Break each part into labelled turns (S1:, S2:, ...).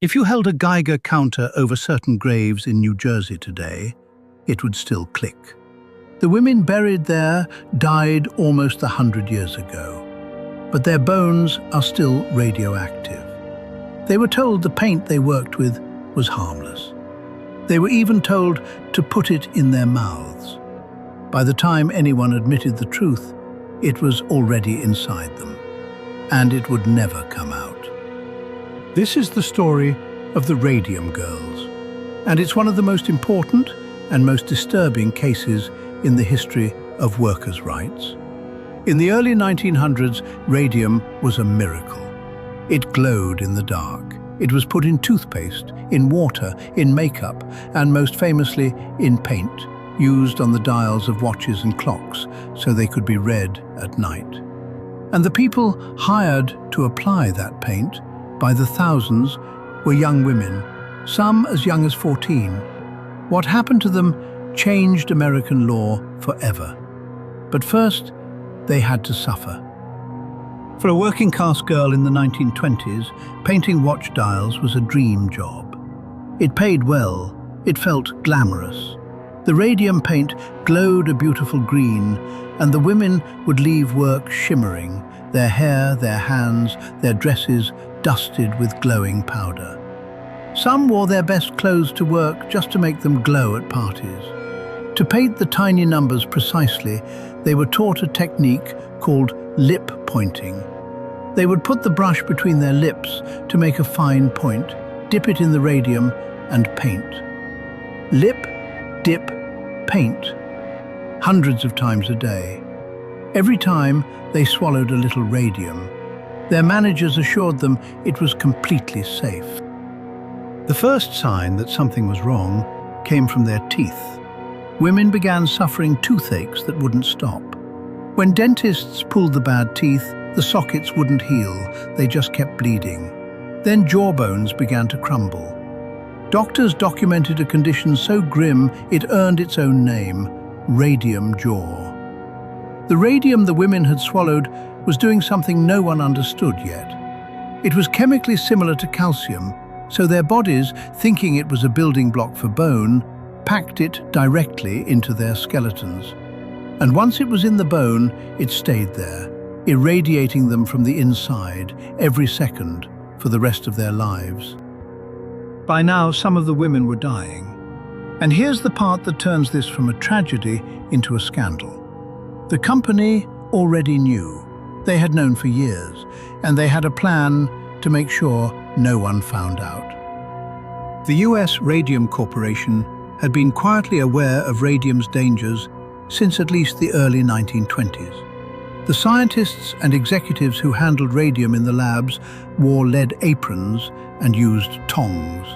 S1: If you held a Geiger counter over certain graves in New Jersey today, it would still click. The women buried there died almost 100 years ago, but their bones are still radioactive. They were told the paint they worked with was harmless. They were even told to put it in their mouths. By the time anyone admitted the truth, it was already inside them, and it would never come out. This is the story of the Radium Girls, and it's one of the most important and most disturbing cases in the history of workers' rights. In the early 1900s, radium was a miracle. It glowed in the dark. It was put in toothpaste, in water, in makeup, and most famously in paint, used on the dials of watches and clocks so they could be read at night. And the people hired to apply that paint, by the thousands, were young women, some as young as 14. What happened to them changed American law forever. But first, they had to suffer. For a working-class girl in the 1920s, painting watch dials was a dream job. It paid well, it felt glamorous. The radium paint glowed a beautiful green, and the women would leave work shimmering, their hair, their hands, their dresses dusted with glowing powder. Some wore their best clothes to work just to make them glow at parties. To paint the tiny numbers precisely, they were taught a technique called lip pointing. They would put the brush between their lips to make a fine point, dip it in the radium, and paint. Lip, dip, paint, hundreds of times a day. Every time they swallowed a little radium, their managers assured them it was completely safe. The first sign that something was wrong came from their teeth. Women began suffering toothaches that wouldn't stop. When dentists pulled the bad teeth, the sockets wouldn't heal, they just kept bleeding. Then jawbones began to crumble. Doctors documented a condition so grim it earned its own name, radium jaw. The radium the women had swallowed was doing something no one understood yet. It was chemically similar to calcium, so their bodies, thinking it was a building block for bone, packed it directly into their skeletons. And once it was in the bone, it stayed there, irradiating them from the inside every second for the rest of their lives. By now, some of the women were dying. And here's the part that turns this from a tragedy into a scandal. The company already knew. They had known for years, and they had a plan to make sure no one found out. The US Radium Corporation had been quietly aware of radium's dangers since at least the early 1920s. The scientists and executives who handled radium in the labs wore lead aprons and used tongs.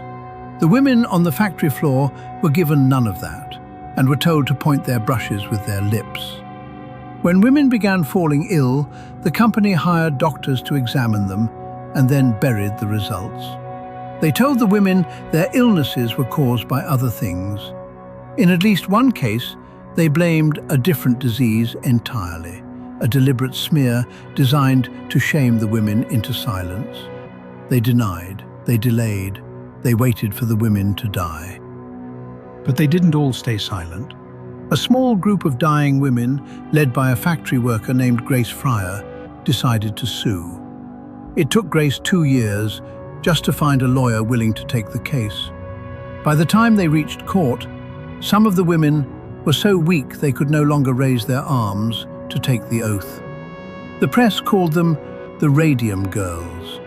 S1: The women on the factory floor were given none of that and were told to point their brushes with their lips. When women began falling ill, the company hired doctors to examine them and then buried the results. They told the women their illnesses were caused by other things. In at least one case, they blamed a different disease entirely, a deliberate smear designed to shame the women into silence. They denied, they delayed, they waited for the women to die. But they didn't all stay silent. A small group of dying women, led by a factory worker named Grace Fryer, decided to sue. It took Grace 2 years just to find a lawyer willing to take the case. By the time they reached court, some of the women were so weak they could no longer raise their arms to take the oath. The press called them the Radium Girls.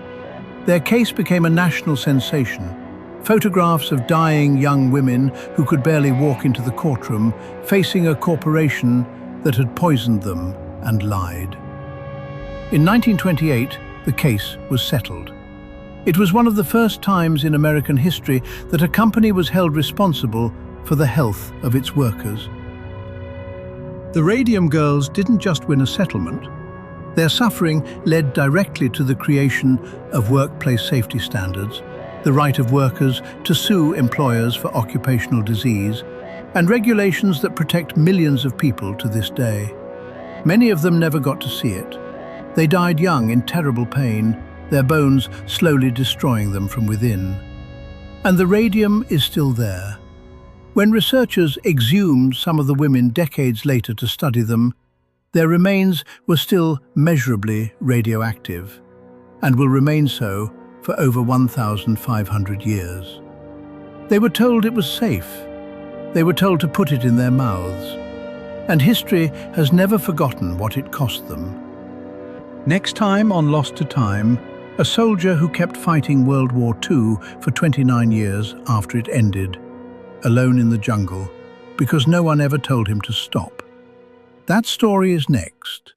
S1: Their case became a national sensation. Photographs of dying young women who could barely walk into the courtroom, facing a corporation that had poisoned them and lied. In 1928, the case was settled. It was one of the first times in American history that a company was held responsible for the health of its workers. The Radium Girls didn't just win a settlement. Their suffering led directly to the creation of workplace safety standards, the right of workers to sue employers for occupational disease, and regulations that protect millions of people to this day. Many of them never got to see it. They died young in terrible pain, their bones slowly destroying them from within. And the radium is still there. When researchers exhumed some of the women decades later to study them, their remains were still measurably radioactive, and will remain so for over 1,500 years. They were told it was safe. They were told to put it in their mouths. And history has never forgotten what it cost them. Next time on Lost to Time, a soldier who kept fighting World War II for 29 years after it ended, alone in the jungle, because no one ever told him to stop. That story is next.